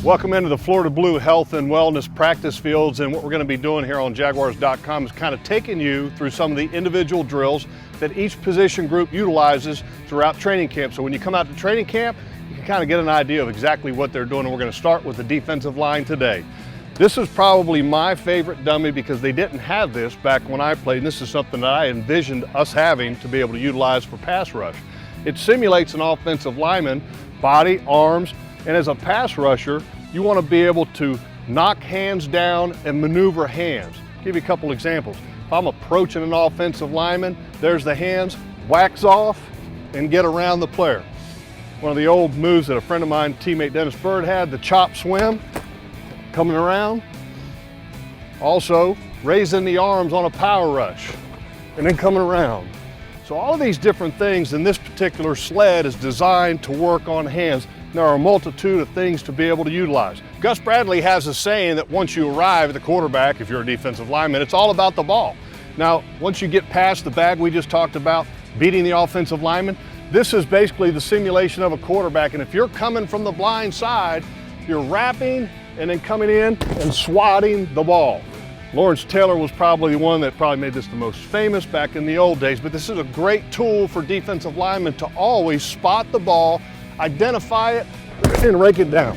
Welcome into the Florida Blue Health and Wellness practice fields, and what we're going to be doing here on Jaguars.com is kind of taking you through some of the individual drills that each position group utilizes throughout training camp. So when you come out to training camp, you can kind of get an idea of exactly what they're doing, and we're going to start with the defensive line today. This is probably my favorite dummy because they didn't have this back when I played, and this is something that I envisioned us having to be able to utilize for pass rush. It simulates an offensive lineman, body, arms, and as a pass rusher, you want to be able to knock hands down and maneuver hands. I'll give you a couple examples. If I'm approaching an offensive lineman, there's the hands, wax off, and get around the player. One of the old moves that a friend of mine, teammate Dennis Bird, had, the chop swim, coming around. Also, raising the arms on a power rush, and then coming around. So all of these different things in this particular sled is designed to work on hands. There are a multitude of things to be able to utilize. Gus Bradley has a saying that once you arrive at the quarterback, if you're a defensive lineman, it's all about the ball. Now, once you get past the bag we just talked about, beating the offensive lineman, this is basically the simulation of a quarterback. And if you're coming from the blind side, you're wrapping and then coming in and swatting the ball. Lawrence Taylor was probably the one that probably made this the most famous back in the old days, but this is a great tool for defensive linemen to always spot the ball, identify it, and rake it down.